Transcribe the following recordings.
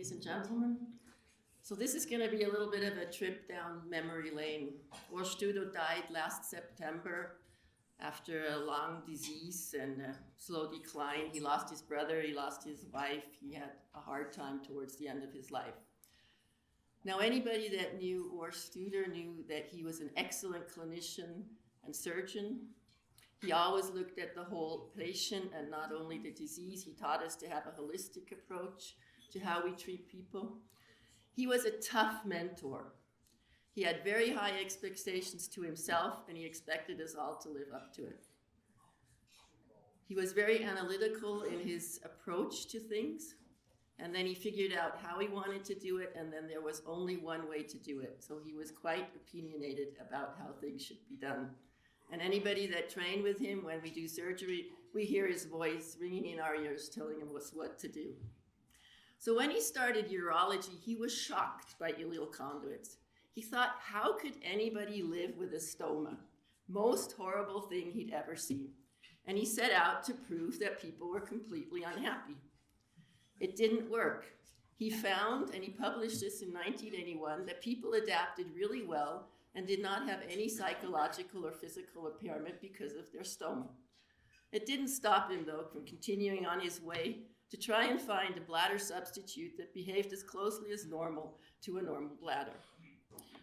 ladies and gentlemen. So this is going to be a little bit of a trip down memory lane. Urstudo died last September after a long disease and a slow decline. He lost his brother, he lost his wife, he had a hard time towards the end of his life. Now, anybody that knew Urstudo knew that he was an excellent clinician and surgeon. He always looked at the whole patient and not only the disease. He taught us to have a holistic approach to how we treat people. He was a tough mentor. He had very high expectations to himself, and he expected us all to live up to it. He was very analytical in his approach to things, and then he figured out how he wanted to do it, and then there was only one way to do it. So he was quite opinionated about how things should be done. And anybody that trained with him, when we do surgery, we hear his voice ringing in our ears telling him what to do. So when he started urology, he was shocked by ileal conduits. He thought, how could anybody live with a stoma? Most horrible thing he'd ever seen. And he set out to prove that people were completely unhappy. It didn't work. He found, and he published this in 1981, that people adapted really well and did not have any psychological or physical impairment because of their stoma. It didn't stop him, though, from continuing on his way to try and find a bladder substitute that behaved as closely as normal to a normal bladder.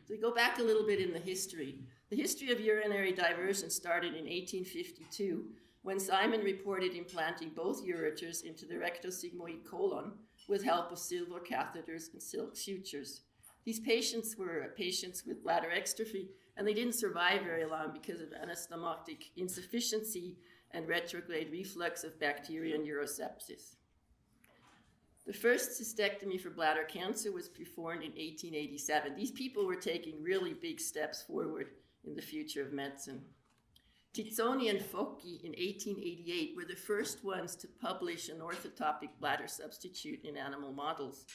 So we go back a little bit in the history. The history of urinary diversion started in 1852 when Simon reported implanting both ureters into the rectosigmoid colon with help of silver catheters and silk sutures. These patients were patients with bladder exstrophy, and they didn't survive very long because of anastomotic insufficiency and retrograde reflux of bacteria and urosepsis. The first cystectomy for bladder cancer was performed in 1887. These people were taking really big steps forward in the future of medicine. Tizzoni and Focchi in 1888 were the first ones to publish an orthotopic bladder substitute in animal models.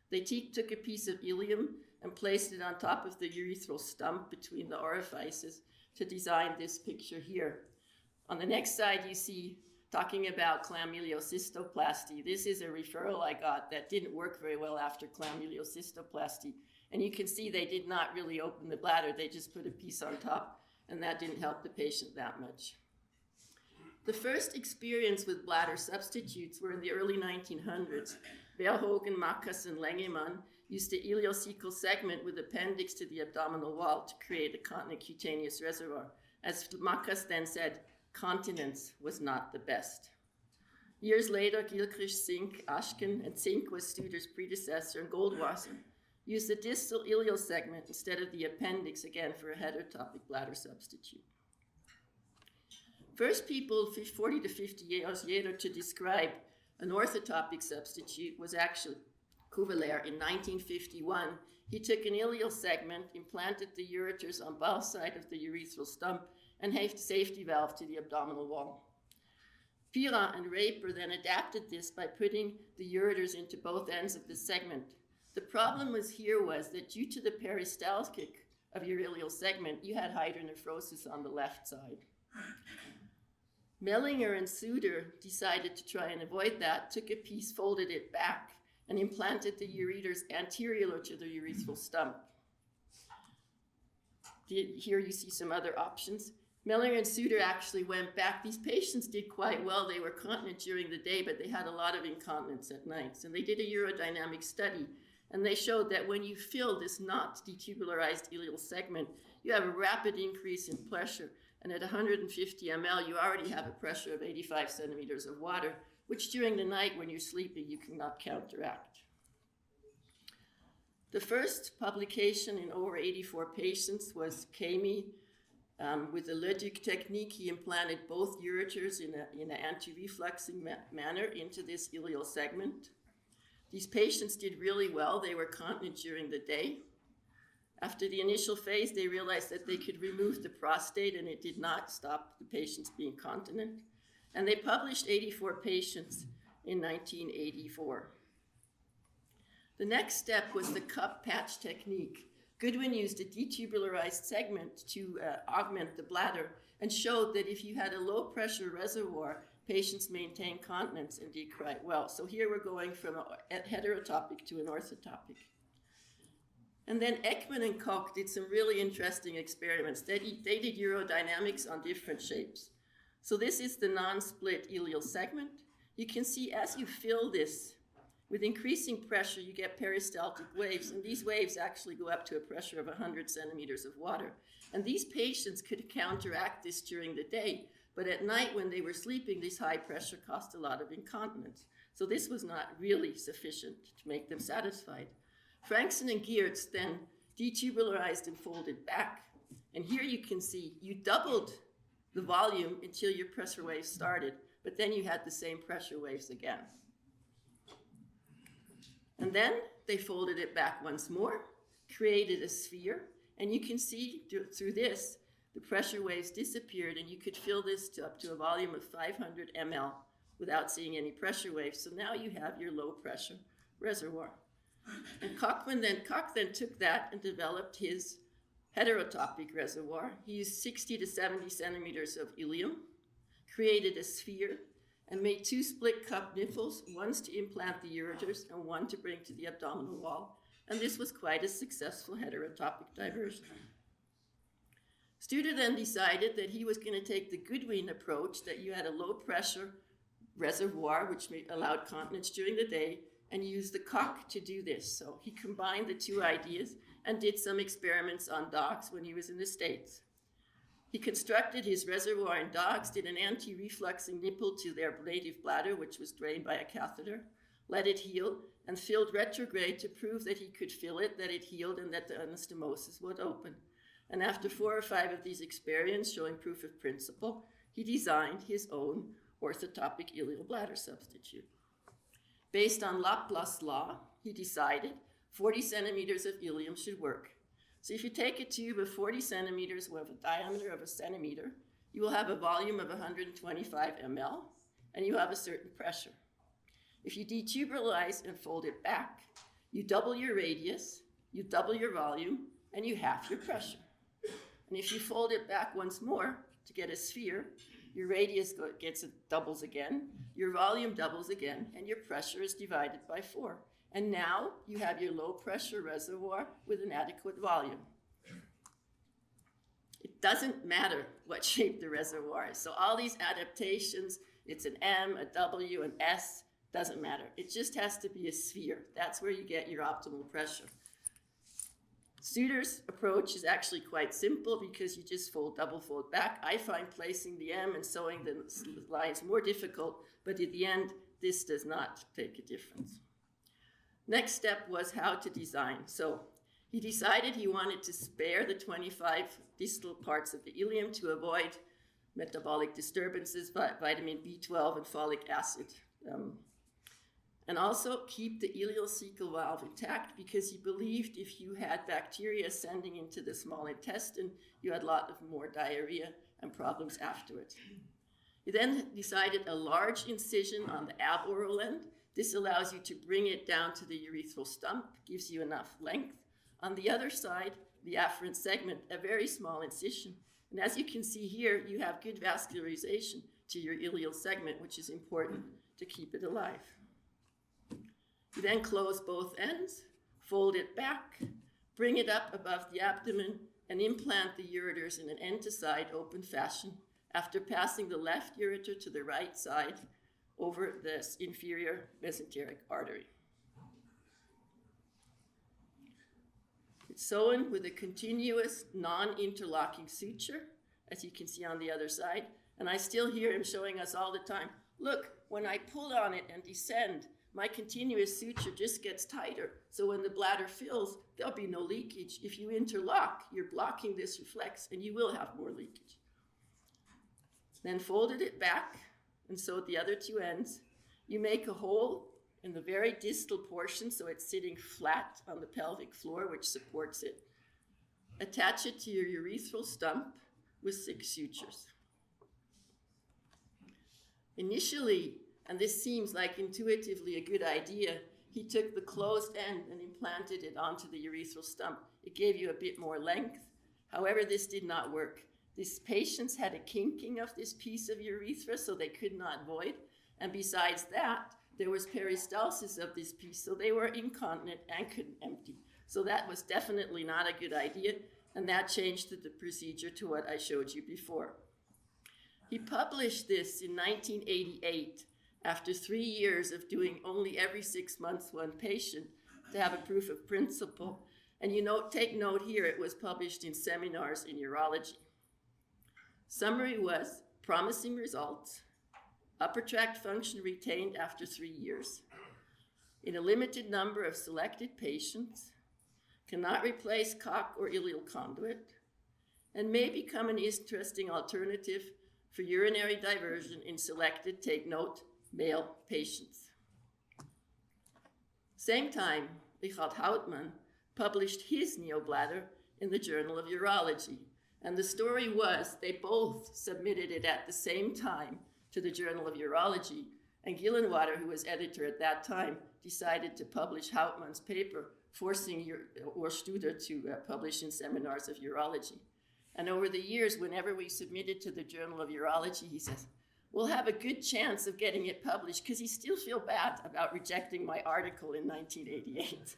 They took a piece of ileum and placed it on top of the urethral stump between the orifices to design this picture here. On the next slide, you see talking about chlamydiocystoplasty. This is a referral I got that didn't work very well after chlamydiocystoplasty. And you can see they did not really open the bladder. They just put a piece on top, and that didn't help the patient that much. The first experience with bladder substitutes were in the early 1900s. Verhoeven, Makas, and Lengemann used the ileocecal segment with appendix to the abdominal wall to create a continent cutaneous reservoir. As Makas then said, continence was not the best. Years later, Gilchrist, Zink, Aschken, and Zink was Studer's predecessor, and Goldwasser used the distal ileal segment instead of the appendix, again for a heterotopic bladder substitute. First people 40 to 50 years later to describe an orthotopic substitute was actually Cuvier in 1951. He took an ileal segment, implanted the ureters on both sides of the urethral stump, and a safety valve to the abdominal wall. Pirard and Raper then adapted this by putting the ureters into both ends of the segment. The problem was that due to the peristaltic of your ileal segment, you had hydronephrosis on the left side. Mellinger and Suter decided to try and avoid that, took a piece, folded it back, and implanted the ureters anterior to the urethral stump. Here you see some other options. Mellinger and Suter actually went back. These patients did quite well. They were continent during the day, but they had a lot of incontinence at nights. And they did a urodynamic study, and they showed that when you fill this not detubularized ileal segment, you have a rapid increase in pressure. And at 150 ml, you already have a pressure of 85 centimeters of water, which during the night when you're sleeping, you cannot counteract. The first publication in over 84 patients was Kami. With the Leduc technique, he implanted both ureters in an anti-refluxing manner into this ileal segment. These patients did really well. They were continent during the day. After the initial phase, they realized that they could remove the prostate, and it did not stop the patients being continent. And they published 84 patients in 1984. The next step was the cup patch technique. Goodwin used a detubularized segment to augment the bladder, and showed that if you had a low pressure reservoir, patients maintained continence and did quite well. So here we're going from a heterotopic to an orthotopic. And then Ekman and Koch did some really interesting experiments. They did urodynamics on different shapes. So this is the non-split ileal segment. You can see as you fill this, with increasing pressure, you get peristaltic waves, and these waves actually go up to a pressure of 100 centimeters of water. And these patients could counteract this during the day, but at night when they were sleeping, this high pressure caused a lot of incontinence. So this was not really sufficient to make them satisfied. Frankson and Geertz then detubularized and folded back. And here you can see you doubled the volume until your pressure waves started, but then you had the same pressure waves again. And then they folded it back once more, created a sphere, and you can see through this, the pressure waves disappeared, and you could fill this up to a volume of 500 ml without seeing any pressure waves. So now you have your low pressure reservoir. And Koch then took that and developed his heterotopic reservoir. He used 60 to 70 centimeters of ileum, created a sphere, and made 2 split cup nipples, one to implant the ureters and one to bring to the abdominal wall. And this was quite a successful heterotopic diversion. Studer then decided that he was going to take the Goodwin approach, that you had a low pressure reservoir, which allowed continence during the day, and use the Koch to do this. So he combined the two ideas and did some experiments on dogs when he was in the States. He constructed his reservoir in dogs, did an anti-refluxing nipple to their native bladder, which was drained by a catheter, let it heal, and filled retrograde to prove that he could fill it, that it healed, and that the anastomosis would open. And after 4 or 5 of these experiments showing proof of principle, he designed his own orthotopic ileal bladder substitute. Based on Laplace law, he decided 40 centimeters of ileum should work. So if you take a tube of 40 centimeters with a diameter of a centimeter, you will have a volume of 125 ml, and you have a certain pressure. If you detubularize and fold it back, you double your radius, you double your volume, and you half your pressure. And if you fold it back once more to get a sphere, your radius doubles again, your volume doubles again, and your pressure is divided by 4. And now you have your low pressure reservoir with an adequate volume. It doesn't matter what shape the reservoir is. So all these adaptations, it's an M, a W, an S, doesn't matter. It just has to be a sphere. That's where you get your optimal pressure. Studer's approach is actually quite simple because you just double fold back. I find placing the M and sewing the lines more difficult, but at the end, this does not make a difference. Next step was how to design. So he decided he wanted to spare the 25 distal parts of the ileum to avoid metabolic disturbances, vitamin B12 and folic acid. And also keep the ileocecal valve intact because he believed if you had bacteria ascending into the small intestine, you had a lot of more diarrhea and problems afterwards. He then decided a large incision on the aboral end. This allows you to bring it down to the urethral stump, gives you enough length. On the other side, the afferent segment, a very small incision. And as you can see here, you have good vascularization to your ileal segment, which is important to keep it alive. You then close both ends, fold it back, bring it up above the abdomen, and implant the ureters in an end-to-side open fashion after passing the left ureter to the right side over this inferior mesenteric artery. It's sewn with a continuous non-interlocking suture, as you can see on the other side. And I still hear him showing us all the time, look, when I pull on it and descend, my continuous suture just gets tighter. So when the bladder fills, there'll be no leakage. If you interlock, you're blocking this reflex and you will have more leakage. Then folded it back and sewed the other 2 ends. You make a hole in the very distal portion so it's sitting flat on the pelvic floor, which supports it. Attach it to your urethral stump with 6 sutures. Initially, and this seems like intuitively a good idea, he took the closed end and implanted it onto the urethral stump. It gave you a bit more length. However, this did not work. these patients had a kinking of this piece of urethra, so they could not void. And besides that, there was peristalsis of this piece, so they were incontinent and couldn't empty. So that was definitely not a good idea, and that changed the procedure to what I showed you before. He published this in 1988, after 3 years of doing only every 6 months one patient to have a proof of principle. And take note here, it was published in Seminars in Urology. Summary was promising results, upper tract function retained after 3 years, in a limited number of selected patients, cannot replace cock or ileal conduit, and may become an interesting alternative for urinary diversion in selected, take note, male patients. Same time, Richard Hautmann published his neobladder in the Journal of Urology. And the story was they both submitted it at the same time to the Journal of Urology. And Gillenwater, who was editor at that time, decided to publish Hautmann's paper, forcing Studer to publish in Seminars of Urology. And over the years, whenever we submitted to the Journal of Urology, he says, we'll have a good chance of getting it published because he still feels bad about rejecting my article in 1988.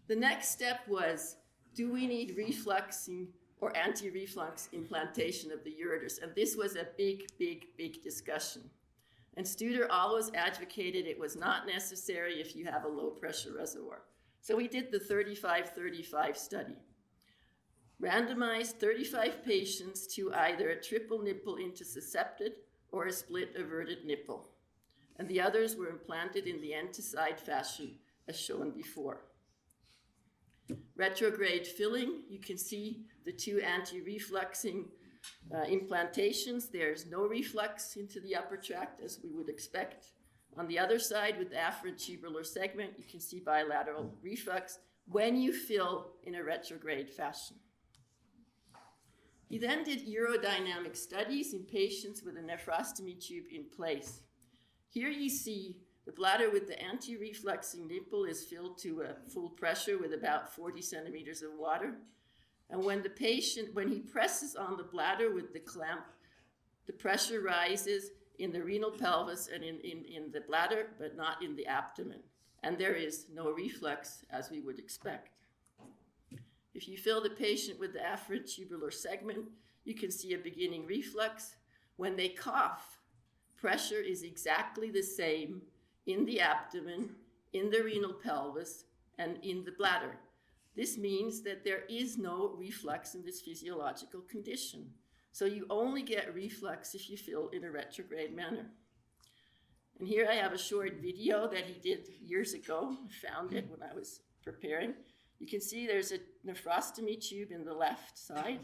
The next step was, do we need refluxing or anti-reflux implantation of the ureters? And this was a big, big, big discussion. And Studer always advocated it was not necessary if you have a low pressure reservoir. So we did the 35-35 study. Randomized 35 patients to either a triple nipple intussuscepted or a split averted nipple. And the others were implanted in the end-to-side fashion as shown before. Retrograde filling, you can see the two anti-refluxing implantations. There's no reflux into the upper tract as we would expect. On the other side with the afferent tubular segment, you can see bilateral reflux when you fill in a retrograde fashion. He then did urodynamic studies in patients with a nephrostomy tube in place. Here you see the bladder with the anti-refluxing nipple is filled to full pressure with about 40 centimeters of water. And when he presses on the bladder with the clamp, the pressure rises in the renal pelvis and in the bladder, but not in the abdomen. And there is no reflux as we would expect. If you fill the patient with the afferent tubular segment, you can see a beginning reflux. When they cough, pressure is exactly the same in the abdomen, in the renal pelvis, and in the bladder. This means that there is no reflux in this physiological condition. So you only get reflux if you fill in a retrograde manner. And here I have a short video that he did years ago. I found it when I was preparing. You can see there's a nephrostomy tube in the left side.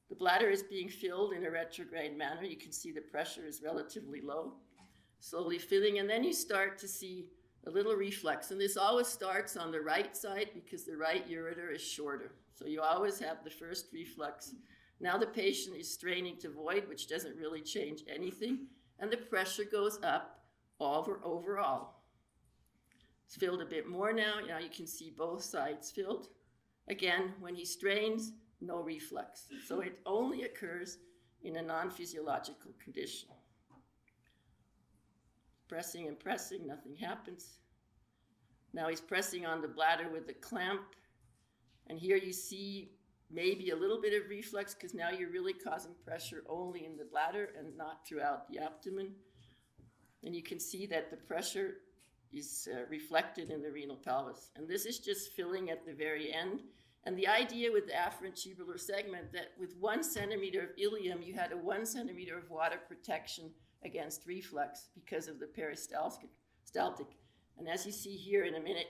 The bladder is being filled in a retrograde manner. You can see the pressure is relatively low, slowly filling, and then you start to see a little reflux. And this always starts on the right side because the right ureter is shorter. So you always have the first reflux. Now the patient is straining to void, which doesn't really change anything, and the pressure goes up overall. It's filled a bit more now. Now you can see both sides filled. Again, when he strains, no reflux. So it only occurs in a non-physiological condition. Pressing and pressing, nothing happens. Now he's pressing on the bladder with the clamp. And here you see maybe a little bit of reflux because now you're really causing pressure only in the bladder and not throughout the abdomen. And you can see that the pressure is reflected in the renal pelvis. And this is just filling at the very end. And the idea with the afferent tubular segment that with 1 centimeter of ileum, you had a 1 centimeter of water protection against reflux because of the peristaltic. And as you see here in a minute,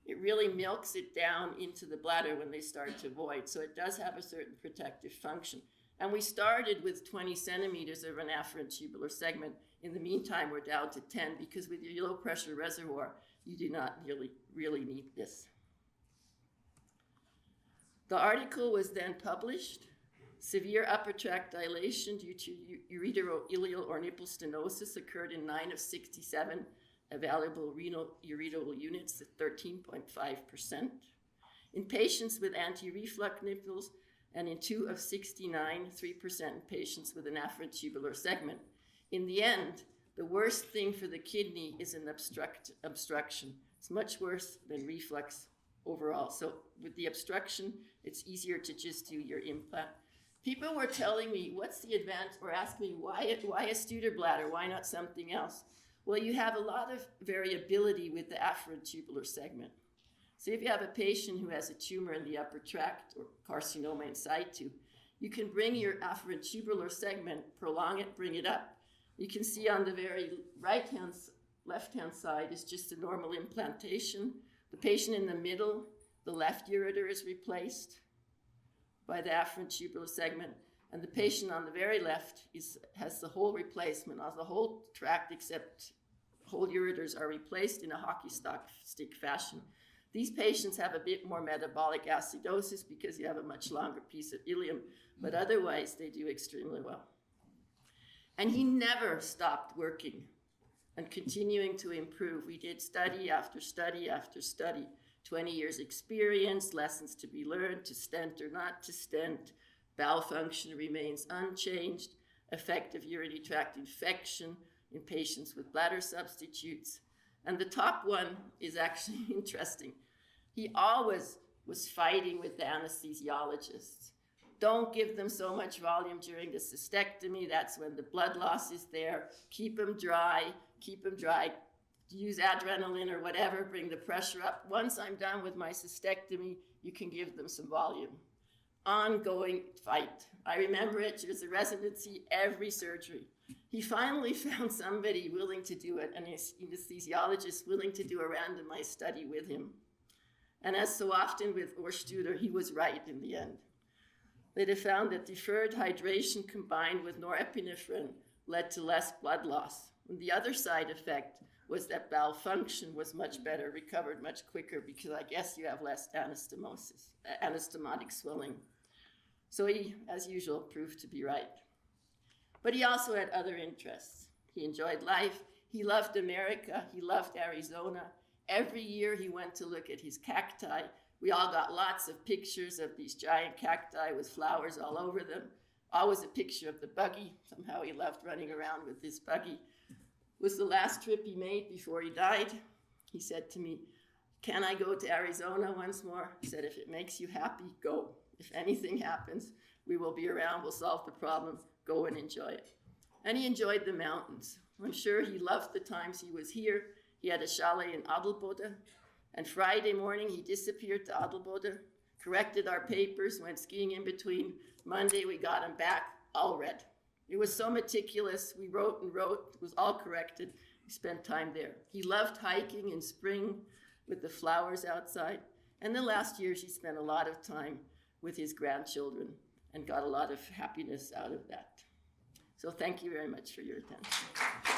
it really milks it down into the bladder when they start to void. So it does have a certain protective function. And we started with 20 centimeters of an afferent tubular segment. In the meantime, we're down to 10 because with your low pressure reservoir, you do not really need this. The article was then published. Severe upper tract dilation due to ureteroileal or nipple stenosis occurred in 9 of 67 available ureteral units at 13.5%. In patients with anti-reflux nipples, and in 2 of 69, 3% in patients with an afferent tubular segment. In the end, the worst thing for the kidney is an obstruction. It's much worse than reflux overall. So with the obstruction, it's easier to just do your implant. People were telling me, what's the advantage, or asking me, why a Studer bladder? Why not something else? Well, you have a lot of variability with the afferent tubular segment. So if you have a patient who has a tumor in the upper tract or carcinoma in situ, you can bring your afferent tubular segment, prolong it, bring it up. You can see on the very left-hand side is just a normal implantation. The patient in the middle, the left ureter is replaced by the afferent tubular segment, and the patient on the very left has the whole replacement of the whole tract, except whole ureters are replaced in a hockey stick fashion. These patients have a bit more metabolic acidosis because you have a much longer piece of ileum, but otherwise they do extremely well. And he never stopped working and continuing to improve. We did study after study after study. 20 years experience, lessons to be learned, to stent or not to stent, bowel function remains unchanged, effective urinary tract infection in patients with bladder substitutes. And the top one is actually interesting. He always was fighting with the anesthesiologists. Don't give them so much volume during the cystectomy. That's when the blood loss is there. Keep them dry, use adrenaline or whatever, bring the pressure up. Once I'm done with my cystectomy, you can give them some volume. Ongoing fight. I remember it was a residency every surgery. He finally found somebody willing to do it, an anesthesiologist willing to do a randomized study with him. And as so often with Studer, he was right in the end. They had found that deferred hydration combined with norepinephrine led to less blood loss. And the other side effect was that bowel function was much better, recovered much quicker, because I guess you have less anastomotic swelling. So he, as usual, proved to be right. But he also had other interests. He enjoyed life. He loved America. He loved Arizona. Every year he went to look at his cacti. We all got lots of pictures of these giant cacti with flowers all over them. Always a picture of the buggy. Somehow he loved running around with this buggy. It was the last trip he made before he died. He said to me, "Can I go to Arizona once more?" He said, "If it makes you happy, go. If anything happens, we will be around, we'll solve the problem, go and enjoy it." And he enjoyed the mountains. I'm sure he loved the times he was here. He had a chalet in Adelboden, and Friday morning he disappeared to Adelboden, corrected our papers, went skiing in between. Monday we got him back, all red. It was so meticulous, we wrote and wrote, it was all corrected. We spent time there. He loved hiking in spring with the flowers outside. And the last years he spent a lot of time with his grandchildren and got a lot of happiness out of that. So thank you very much for your attention.